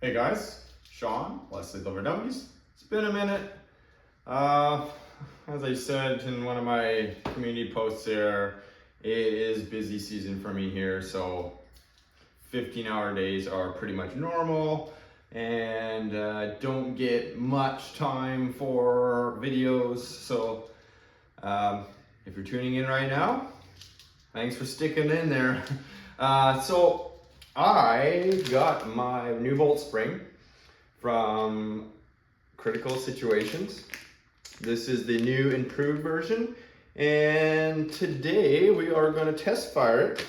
Hey guys, Sean, Leslie Liver Dummies. It's been a minute. As I said in one of my community posts there, it is busy season for me here, so 15-hour days are pretty much normal, and don't get much time for videos. So if you're tuning in right now, thanks for sticking in there. So I got my new bolt spring from Critical Situations. This is the new improved version, and today we are going to test fire it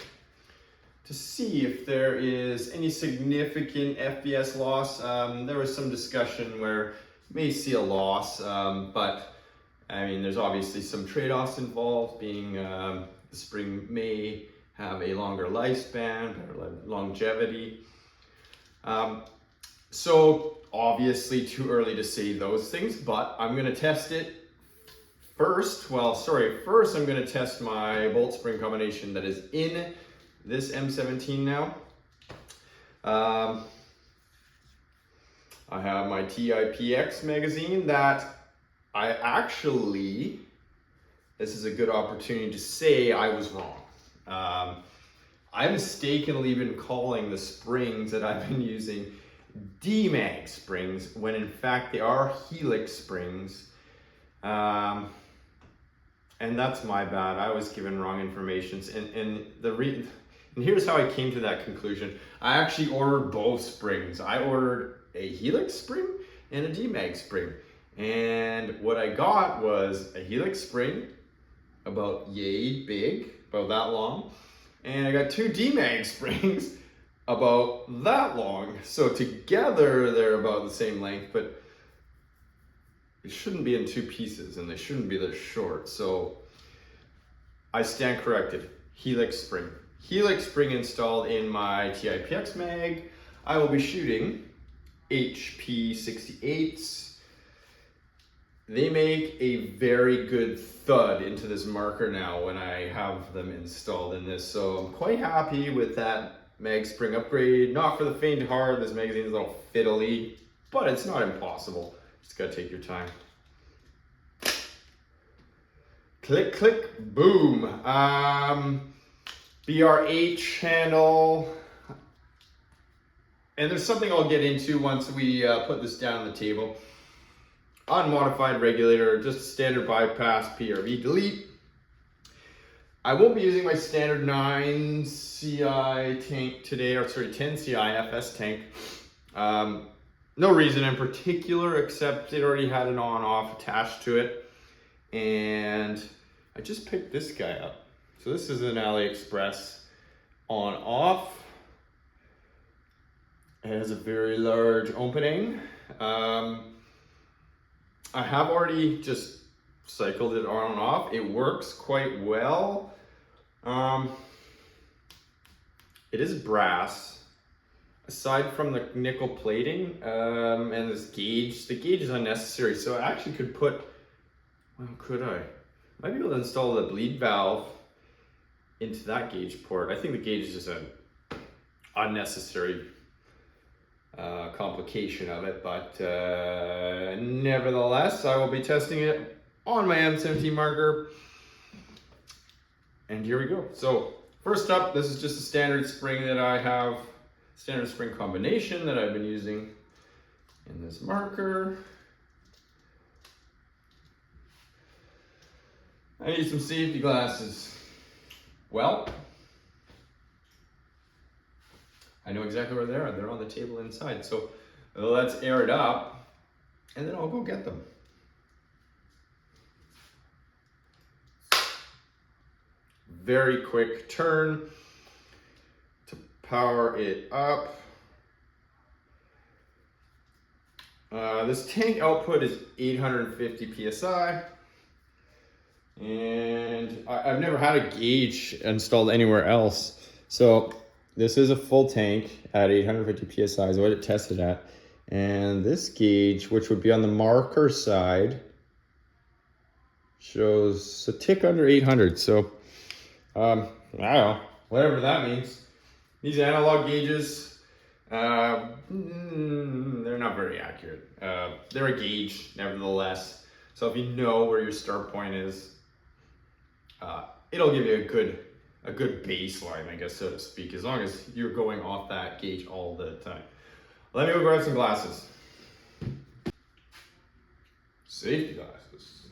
to see if there is any significant FPS loss. There was some discussion where you may see a loss, but I mean, there's obviously some trade-offs involved, being the spring may have a longer lifespan, better longevity. So obviously too early to say those things, but I'm gonna test it first. First I'm gonna test my bolt spring combination that is in this M17 now. I have my TIPX magazine that this is a good opportunity to say I was wrong. I mistakenly been calling the springs that I've been using D-mag springs when in fact they are Helix springs. And that's my bad. I was given wrong information. And here's how I came to that conclusion. I actually ordered both springs. I ordered a Helix spring and a D-mag spring. And what I got was a Helix spring, about yay big, about that long. And I got two D-mag springs about that long. So together they're about the same length, but it shouldn't be in two pieces and they shouldn't be this short. So I stand corrected, Helix spring. Helix spring installed in my TIPX mag. I will be shooting HP 68s. They make a very good thud into this marker now when I have them installed in this. So I'm quite happy with that mag spring upgrade. Not for the faint of heart. This magazine is a little fiddly, but it's not impossible. Just gotta take your time. Click, click, boom. BRH handle. And there's something I'll get into once we put this down on the table. Unmodified regulator, just standard bypass PRV delete. I won't be using my standard 9 CI tank today, 10 CI FS tank. No reason in particular, except it already had an on-off attached to it. And I just picked this guy up. So this is an AliExpress on-off. It has a very large opening. I have already just cycled it on and off. It works quite well. It is brass. Aside from the nickel plating and this gauge, the gauge is unnecessary. So I actually could put, well, could I? Might be able to install the bleed valve into that gauge port. I think the gauge is just an unnecessary complication of it, but nevertheless, I will be testing it on my M17 marker. And here we go. So first up, this is just a standard spring that I have, standard spring combination that I've been using in this marker. I need some safety glasses. Well, I know exactly where they are. They're on the table inside. So let's air it up and then I'll go get them. Very quick turn to power it up. This tank output is 850 PSI. And I've never had a gauge installed anywhere else. So this is a full tank at 850 PSI is what it tested at. And this gauge, which would be on the marker side, shows a tick under 800. So, I don't know, whatever that means. These analog gauges, not very accurate. They're a gauge, nevertheless. So if you know where your start point is, it'll give you a good baseline, I guess, so to speak, as long as you're going off that gauge all the time. Let me go grab some glasses. Safety glasses.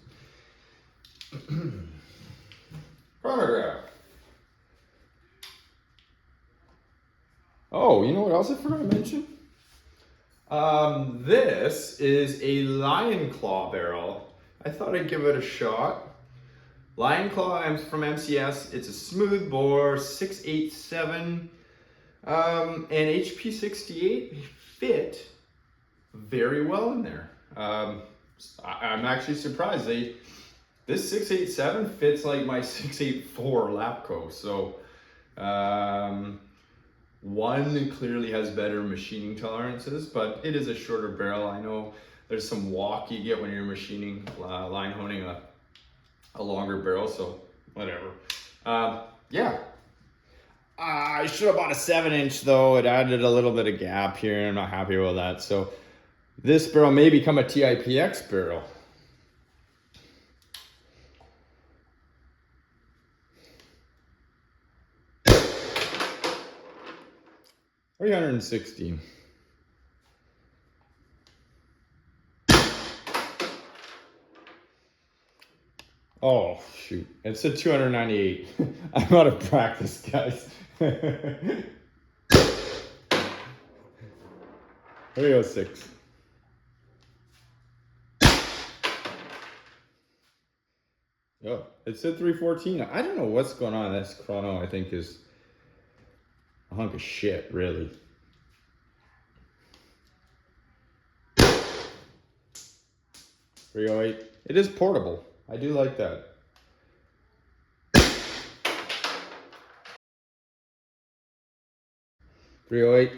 Chronograph. Oh, you know what else I forgot to mention? This is a Lion Claw barrel. I thought I'd give it a shot. Lion Claw from MCS. It's a smooth bore, 687, and HP68 fit very well in there. I'm actually surprised. This 687 fits like my 684 Lapco. So one clearly has better machining tolerances, but it is a shorter barrel. I know there's some walk you get when you're machining, line honing a longer barrel, so whatever. Yeah. I should have bought a 7-inch though. It added a little bit of gap here, and I'm not happy with that. So this barrel may become a TIPX barrel. $316. Oh shoot! It said 298. I'm out of practice, guys. 306. Oh, it said 314. I don't know what's going on. This chrono, I think, is a hunk of shit, really. $308. It is portable. I do like that. $308.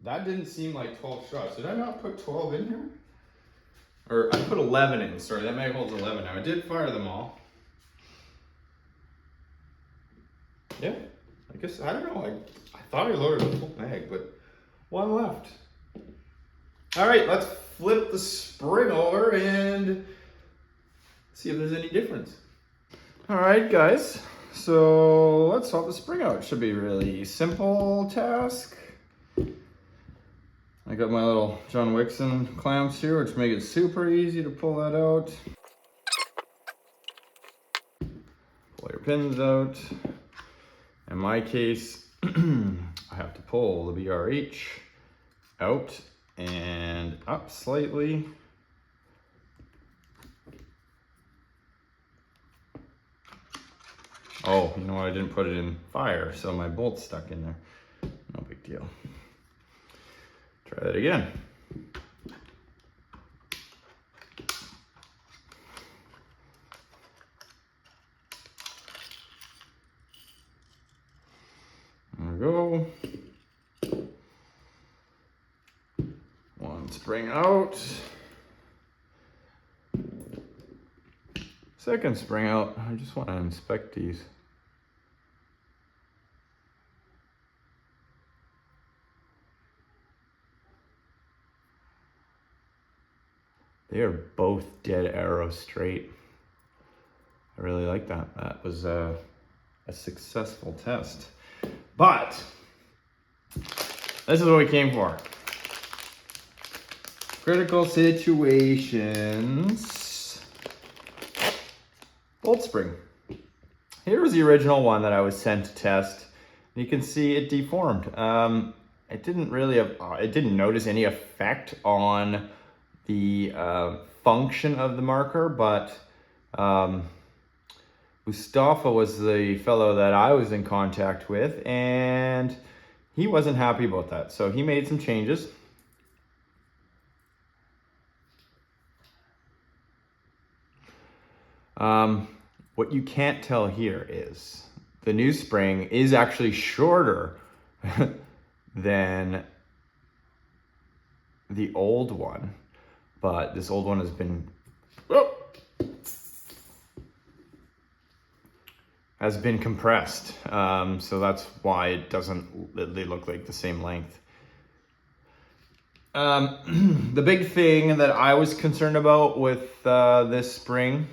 That didn't seem like 12 shots. Did I not put 12 in here? Or I put 11 in. Sorry, that mag holds 11 now. I did fire them all. Yeah, I guess, I don't know. I thought I loaded a full mag, but one left. All right, let's flip the spring over and see if there's any difference. All right, guys, so let's swap the spring out. It should be a really simple task. I got my little John Wixon clamps here, which make it super easy to pull that out. Pull your pins out. In my case, I have to pull the BRH out and up slightly. Oh, you know what? I didn't put it in fire, so my bolt's stuck in there. No big deal. Try that again. There we go. One spring out. Second spring out. I just want to inspect these. They are both dead arrow straight. I really like that. That was a successful test. But this is what we came for. Critical situations. Bolt spring. Here was the original one that I was sent to test. You can see it deformed. It didn't really have, it didn't notice any effect on the function of the marker, but Mustafa was the fellow that I was in contact with, and he wasn't happy about that. So he made some changes. What you can't tell here is the new spring is actually shorter than the old one, but this old one has been has been compressed. So that's why they look like the same length. The big thing that I was concerned about with this spring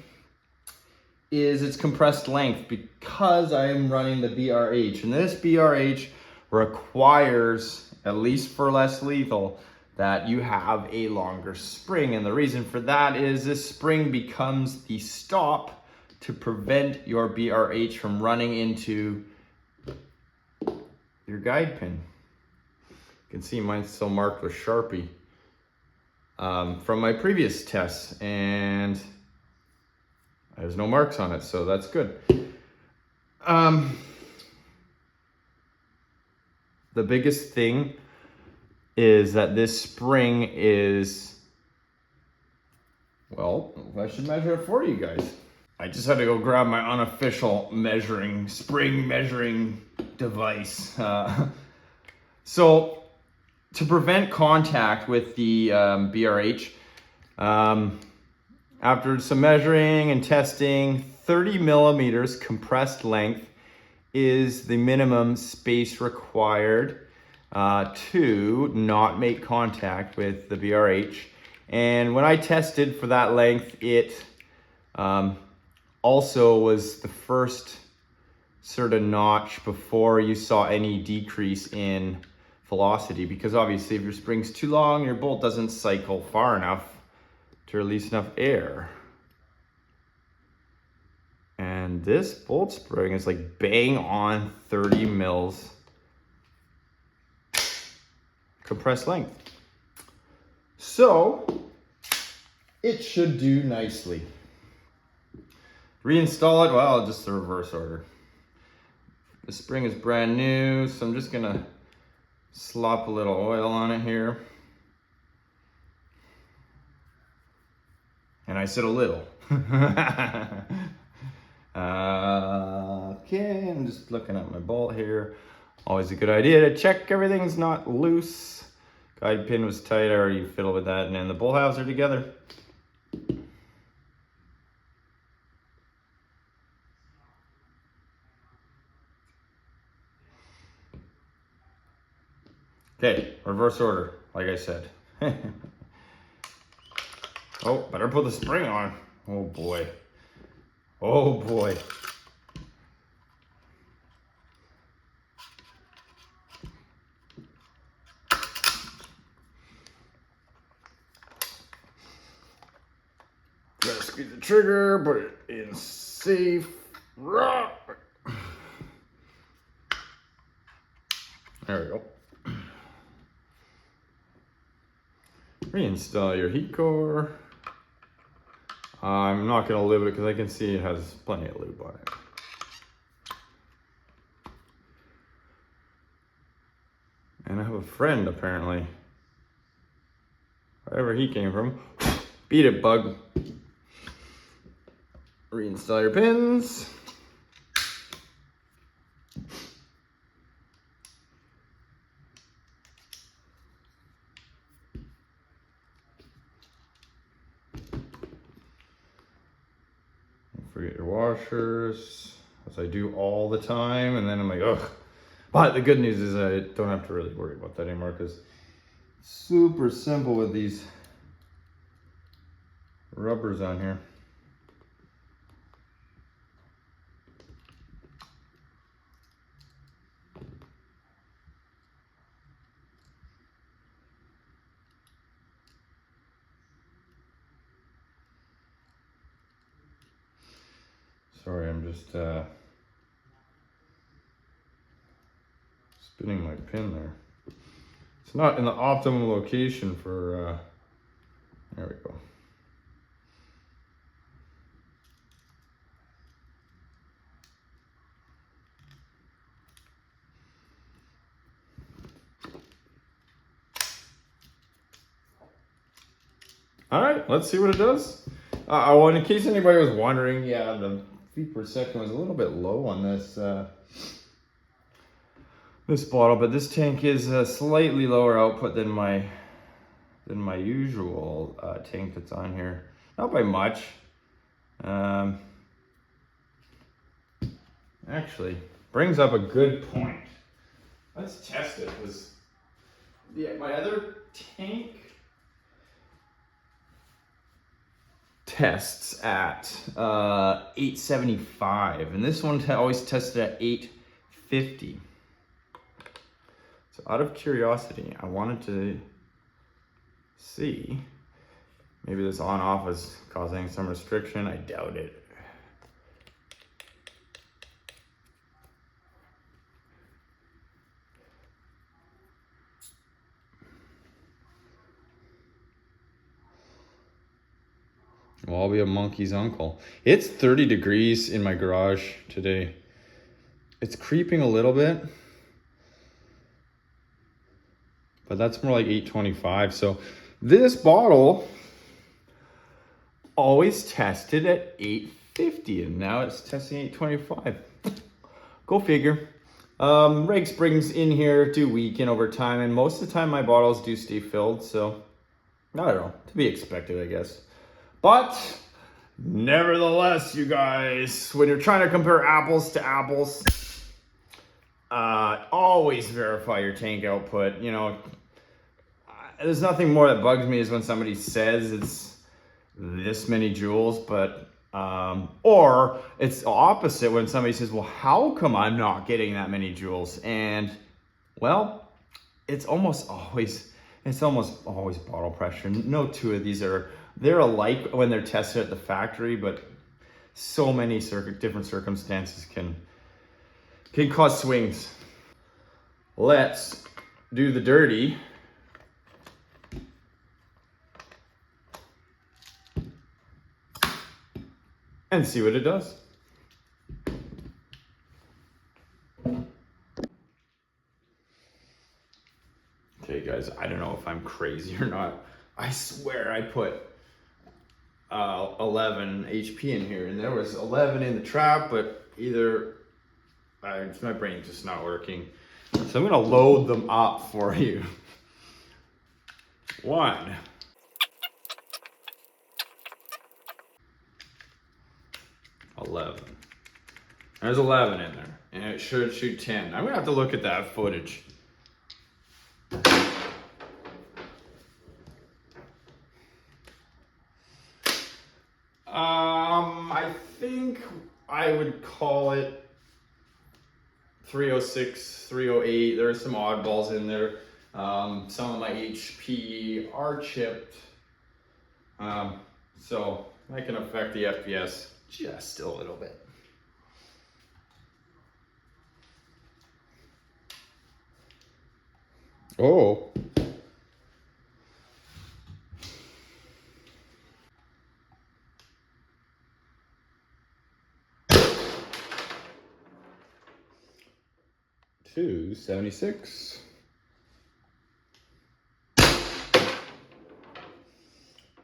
is its compressed length, because I am running the BRH, and this BRH requires, at least for less lethal, that you have a longer spring. And the reason for that is this spring becomes the stop to prevent your BRH from running into your guide pin. You can see mine's still marked with Sharpie from my previous tests, and there's no marks on it, so that's good. The biggest thing is that this spring is, well, I should measure it for you guys. I just had to go grab my unofficial spring measuring device. So to prevent contact with the BRH, after some measuring and testing, 30 millimeters compressed length is the minimum space required to not make contact with the BRH. And when I tested for that length, it also was the first sort of notch before you saw any decrease in velocity, because obviously if your spring's too long, your bolt doesn't cycle far enough to release enough air. And this bolt spring is like bang on 30 mils compressed length. So it should do nicely. Reinstall it, well, just the reverse order. The spring is brand new, so I'm just gonna slop a little oil on it here. And I said a little. Okay, I'm just looking at my bolt here. Always a good idea to check everything's not loose. Guide pin was tight, I already fiddled with that, and then the bolt halves are together. Okay, reverse order, like I said. Oh, better put the spring on. Oh boy. Oh boy. Gotta squeeze the trigger, put it in safe. There we go. Reinstall your heat core. I'm not going to lube it because I can see it has plenty of lube on it. And I have a friend apparently. Wherever he came from. Beat it, bug. Reinstall your pins. Forget your washers, as I do all the time, and then I'm like, ugh. But the good news is I don't have to really worry about that anymore, because it's super simple with these rubbers on here. Sorry, I'm just spinning my pin there. It's not in the optimal location for, there we go. All right, let's see what it does. Well, in case anybody was wondering, yeah, the feet per second was a little bit low on this this bottle, but this tank is a slightly lower output than my usual tank that's on here. Not by much. actually brings up a good point. Let's test it, because my other tank tests at 875, and this one always tested at 850. So out of curiosity, I wanted to see, maybe this on-off is causing some restriction. I doubt it. Well, I'll be a monkey's uncle. It's 30 degrees in my garage today. It's creeping a little bit, but that's more like 825. So this bottle always tested at 850, and now it's testing 825. Go figure. Reg springs in here do weaken over time, and most of the time my bottles do stay filled, so I don't know, to be expected, I guess. But nevertheless, you guys, when you're trying to compare apples to apples, always verify your tank output. You know, there's nothing more that bugs me is when somebody says it's this many joules, but or it's the opposite when somebody says, well, how come I'm not getting that many joules? And well, it's almost always bottle pressure. No two of these they're alike when they're tested at the factory, but so many different circumstances can cause swings. Let's do the dirty. And see what it does. Okay guys, I don't know if I'm crazy or not. I swear I put 11 HP in here, and there was 11 in the trap, but either my brain's just not working. So I'm gonna load them up for you. 1. There's 11 in there, and it should shoot 10. I'm gonna have to look at that footage. I think I would call it 306, 308. There are some oddballs in there. Some of my HP are chipped. So that can affect the FPS just a little bit. Oh. $276.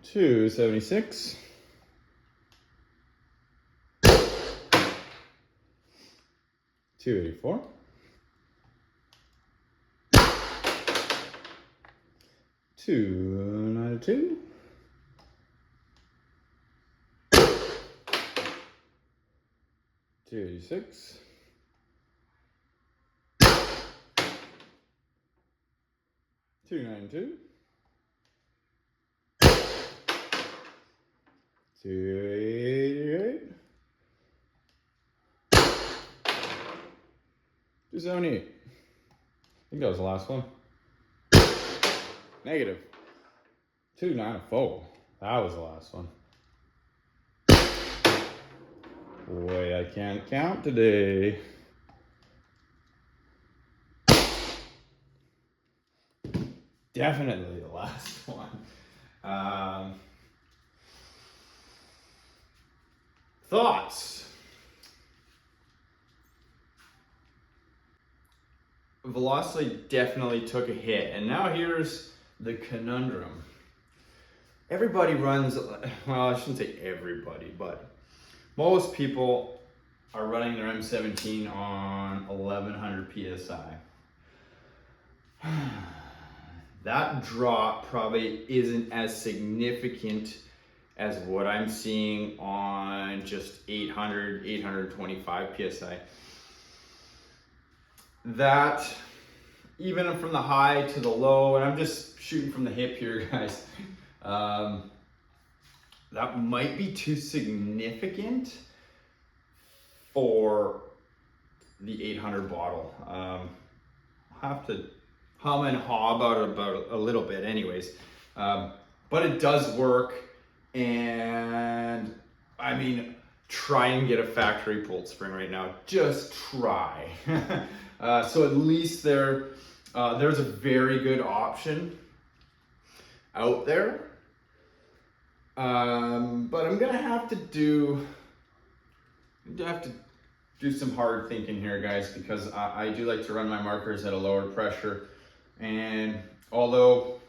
$276. $284. $292. $286. $292. $288. $278. I think that was the last one. Negative. $294. That was the last one. Boy, I can't count today. Definitely the last one. Thoughts? Velocity definitely took a hit, and now here's the conundrum. Everybody runs, well, I shouldn't say everybody, but most people are running their M17 on 1100 PSI. That drop probably isn't as significant as what I'm seeing on just 800, 825 PSI. that even from the high to the low, and I'm just shooting from the hip here, guys, that might be too significant for the 800 bottle. I'll have to hum and haw about a little bit anyways. But it does work, and I mean, try and get a factory pulled spring right now. Just try. So at least there's a very good option out there. But I'm gonna have to do some hard thinking here, guys, because I do like to run my markers at a lower pressure. And although,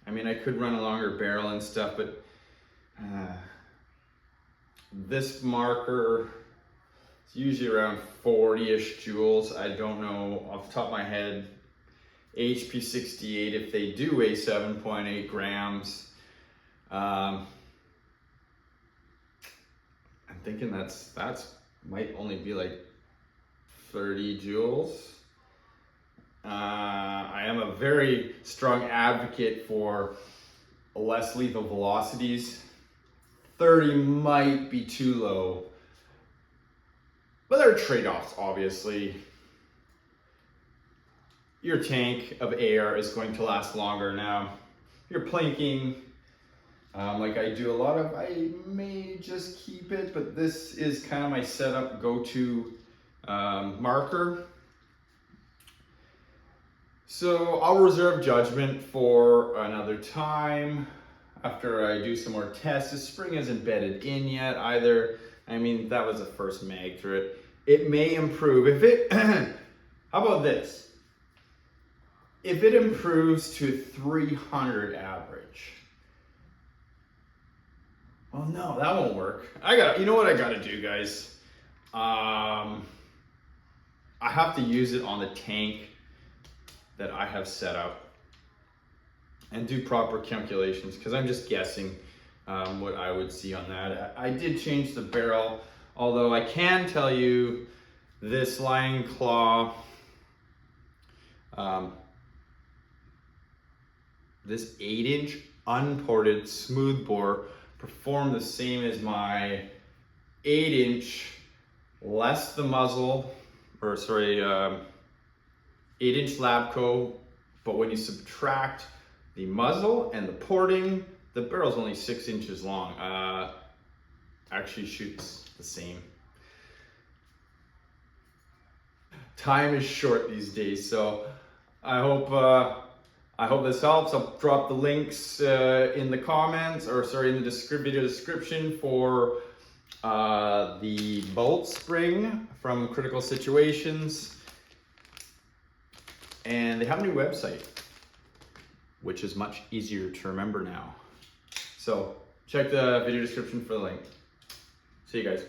I mean, I could run a longer barrel and stuff, but this marker is usually around 40-ish joules. I don't know off the top of my head. HP68, if they do weigh 7.8 grams. I'm thinking that's might only be like 30 joules. I am a very strong advocate for less lethal velocities. 30 might be too low, but there are trade-offs, obviously. Your tank of air is going to last longer. Now, if you're planking, like I do a lot of, I may just keep it, but this is kind of my setup go-to marker. So I'll reserve judgment for another time after I do some more tests. The spring isn't bedded in yet either. I mean, that was the first mag through it. It may improve. If it, how about this? If it improves to 300 average, well, no, that won't work. You know what I gotta do, guys? I have to use it on the tank that I have set up and do proper calculations, because I'm just guessing what I would see on that. I did change the barrel, although I can tell you this Lion Claw, this 8-inch unported smooth bore performed the same as my 8-inch less the muzzle, or sorry, 8-inch Labco, but when you subtract the muzzle and the porting, the barrel's only 6 inches long. Actually shoots the same. Time is short these days, so I hope this helps. I'll drop the links in the comments, or sorry, in the video description for the bolt spring from Critical Situations. And they have a new website, which is much easier to remember now. So check the video description for the link. See you guys.